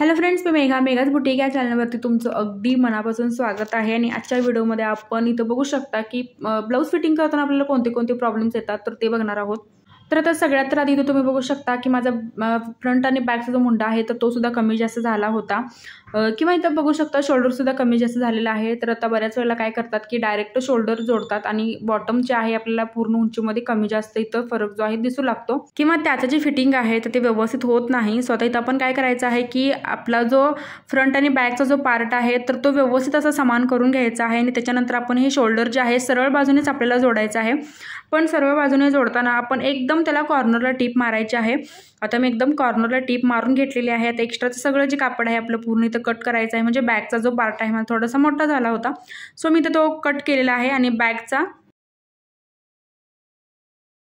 Hello friends, मी मेघाज boutique या चॅनलवरती तुमचं अगदी मनापासून स्वागत आहे। आणि आजच्या व्हिडिओमध्ये आपण इथं बघू शकता की ब्लाऊज फिटिंग करताना आपल्याला कोणते कोणते प्रॉब्लेम्स येतात तर ते बघणार आहोत। तर आता सगळ्यात आधी इथं तुम्ही बघू शकता की माझा फ्रंट आणि बॅकचा जो मुंडा आहे तर तो सुद्धा कमी जास्त झाला होता, किंवा इथं बघू शकता शोल्डर सुद्धा कमी जास्त झालेला आहे। तर आता बऱ्याच वेळेला काय करतात की डायरेक्ट शोल्डर जोडतात आणि बॉटम जे आहे आपल्याला पूर्ण उंचीमध्ये कमी जास्त इथं फरक जो आहे दिसू लागतो, किंवा त्याचं जे फिटिंग आहे तर ते व्यवस्थित होत नाही। स्वतः इथं आपण काय करायचं आहे की आपला जो फ्रंट आणि बॅकचा जो पार्ट आहे तर तो व्यवस्थित असा समान करून घ्यायचा आहे आणि त्याच्यानंतर आपण हे शोल्डर जे आहे सरळ बाजूनेच आपल्याला जोडायचं आहे। पण सरळ बाजूने जोडताना आपण एकदम त्याला कॉर्नरला टीप मारायची आहे। आता मी एकदम कॉर्नरला टीप मारून घेतलेली आहे। आता एक्स्ट्राचं सगळं जे कापड आहे आपलं पूर्ण इथं कट करायचं आहे, म्हणजे बॅकचा जो पार्ट आहे मला थोडासा मोठा झाला होता, सो मी इथं तो कट केलेला आहे। आणि बॅकचा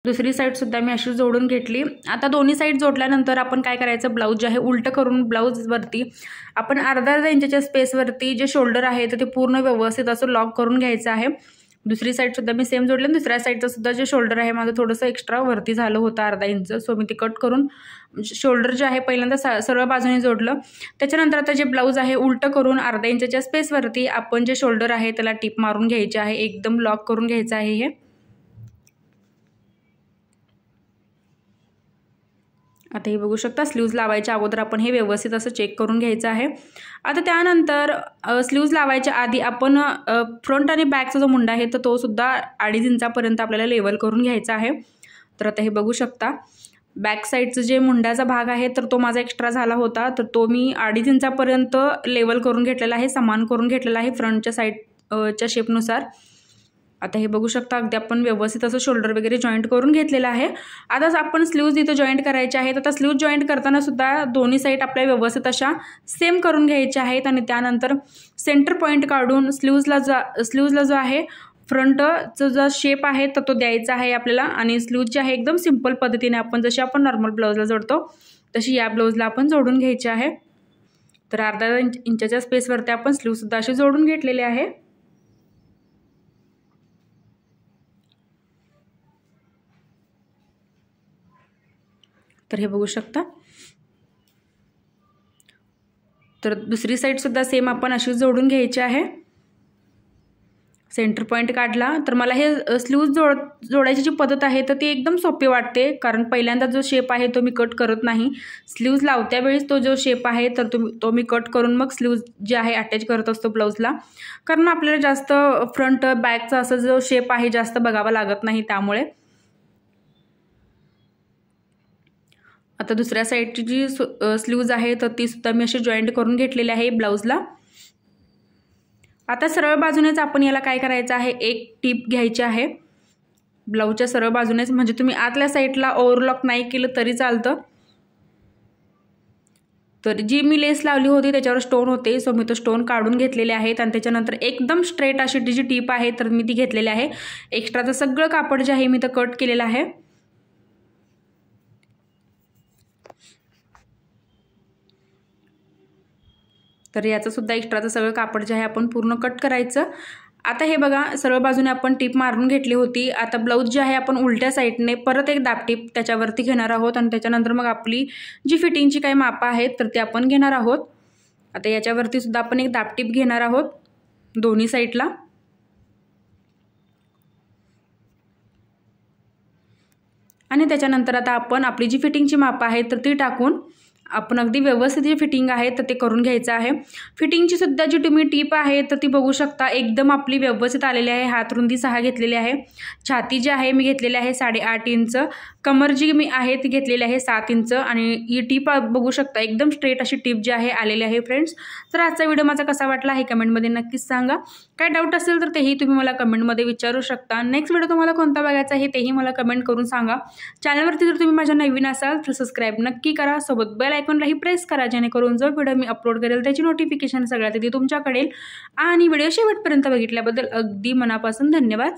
दुसरी साइड सुद्धा मी अशी जोडून घेतली। आता दोन्ही साइड जोडल्यानंतर आपण काय करायचं, ब्लाऊज जे आहे उलटं करून ब्लाऊज वरती आपण अर्धा इंचच्या स्पेस वरती जे शोल्डर आहे तर ते पूर्ण व्यवस्थित असं लॉक करून घ्यायचं आहे। दुसरी साइड सुद्धा मी सेम जोडले, दुसऱ्या साइडचं सुद्धा जे शोल्डर आहे माझं थोडंसं एक्स्ट्रा वरती झालं होतं अर्धा इंच, सो मी ते कट करून शोल्डर जे आहे पहिल्यांदा सरळ बाजूने जोडलं। त्याच्यानंतर आता जे ब्लाऊज आहे उलटं करून अर्धा इंचच्या स्पेस वरती आपण जे शोल्डर आहे त्याला टीप मारून घ्यायचे आहे, एकदम लॉक करून घ्यायचं आहे। हे आता हे बघू शकता, स्लीव्ज लावायच्या अगोदर आपण हे व्यवस्थित असं चेक करून घ्यायचं आहे। आता त्यानंतर स्लीव्ज लावायच्या आधी आपण फ्रंट आणि बॅकचा जो मुंडा आहे तर तो सुद्धा 2.5 इंचापर्यंत आपल्याला लेवल करून घ्यायचा आहे। तर आता हे बघू शकता, बॅक साईडचं जे मुंड्याचा भाग आहे तर तो माझा एक्स्ट्रा झाला होता, तर तो मी 2.5 इंचापर्यंत लेवल करून घेतलेला आहे, समान करून घेतलेला आहे फ्रंटच्या साईडच्या शेपनुसार। आता हे बघू शकता, अगदी आपण व्यवस्थित असं शोल्डर वगैरे जॉईंट करून घेतलेलं आहे। आता आपण स्लीव्ज इथं जॉईंट करायचे आहेत। आता स्लीव्ज जॉईंट करताना सुद्धा दोन्ही साईड आपल्याला व्यवस्थित अशा सेम करून घ्यायच्या आहेत आणि त्यानंतर सेंटर पॉईंट काढून स्लीव्जला जो आहे फ्रंटचा जो शेप आहे तर तो द्यायचा आहे आपल्याला। आणि स्लीव्ज जे आहे एकदम सिंपल पद्धतीने आपण जशी आपण नॉर्मल ब्लाऊजला जोडतो तशी या ब्लाऊजला आपण जोडून घ्यायची आहे। तर अर्धा इंचाच्या स्पेसवरती आपण स्लीव्जसुद्धा अशी जोडून घेतलेली आहे। तर हे बघू शकता, तर दुसरी साइड सुद्धा सेम आपण अशी जोडून घ्यायची आहे। सेंटर पॉईंट काढला तर मला हे स्लीव्ज जोडायची जी पद्धत आहे तर ती एकदम सोपी वाटते, कारण पहिल्यांदा जो शेप आहे तो मी कट करत नाही। स्लीव्ज लावत्या वेळेस तो जो शेप आहे तर तो मी कट करून मग स्लीव्ज जे आहे अटॅच करत असतो ब्लाऊजला, कारण आपल्याला जास्त फ्रंट बॅकचा असं जो शेप आहे जास्त बघावा लागत नाही त्यामुळे। आता दुसऱ्या साईडची जी स्लीव्ज आहे तर ती सुद्धा मी अशी जॉईंट करून घेतलेली आहे ब्लाऊजला। आता सरळ बाजूनेच आपण याला काय करायचं आहे, एक टीप घ्यायची आहे ब्लाऊजच्या सरळ बाजूनेच, म्हणजे तुम्ही आतल्या साईडला ओव्हरलॉक नाही केलं तरी चालतं। तर जी मी लेस लावली होती त्याच्यावर स्टोन होते, सो मी तो स्टोन काढून घेतलेले आहेत आणि त्याच्यानंतर एकदम स्ट्रेट अशी जी टीप आहे तर मी ती घेतलेली आहे। एक्स्ट्राचं सगळं कापड जे आहे मी तर कट केलेलं आहे। तर याचं सुद्धा एक्स्ट्राचं सगळं कापड जे आहे आपण पूर्ण कट करायचं। आता हे बघा, सरळ बाजूने आपण टीप मारून घेतली होती। आता ब्लाऊज जे आहे आपण उलट्या साईडने परत एक दाबटीप त्याच्यावरती घेणार आहोत आणि त्याच्यानंतर मग आपली जी फिटिंगची काही मापं आहेत तर ते आपण घेणार आहोत। आता याच्यावरती सुद्धा आपण एक दाबटीप घेणार आहोत दोन्ही साईडला। आणि त्याच्यानंतर आता आपण आपली जी फिटिंगची मापं आहेत तर ती टाकून आपण अगदी व्यवस्थित जी फिटिंग आहे तर ते करून घ्यायचं आहे। फिटिंगची सुद्धा जी तुम्ही टीप आहे तर ती बघू शकता एकदम आपली व्यवस्थित आलेली आहे। हात रुंदी 6 घेतलेली आहे, छाती जी आहे मी घेतलेली आहे 8.5 इंच, कमर जी मी आहे ती घेतलेली आहे 7 इंच आणि ही टीप बघू शकता एकदम स्ट्रेट अशी टीप जी आहे आलेली आहे फ्रेंड्स। तर आजचा व्हिडिओ माझा कसा वाटला हे कमेंटमध्ये नक्कीच सांगा। काय डाऊट असेल तर तेही तुम्ही मला कमेंटमध्ये विचारू शकता। नेक्स्ट व्हिडिओ तुम्हाला कोणता बघायचा आहे तेही मला कमेंट करून सांगा। चॅनलवरती जर तुम्ही माझ्या नवीन असाल तर सबस्क्राईब नक्की करा, सोबत बेल आयकॉनलाही प्रेस करा, जेणेकरून जो व्हिडिओ मी अपलोड करेल त्याची नोटिफिकेशन सगळ्यात आधी तुमच्याकडे येईल। आणि व्हिडिओ शेवटपर्यंत बघितल्याबद्दल अगदी मनापासून धन्यवाद।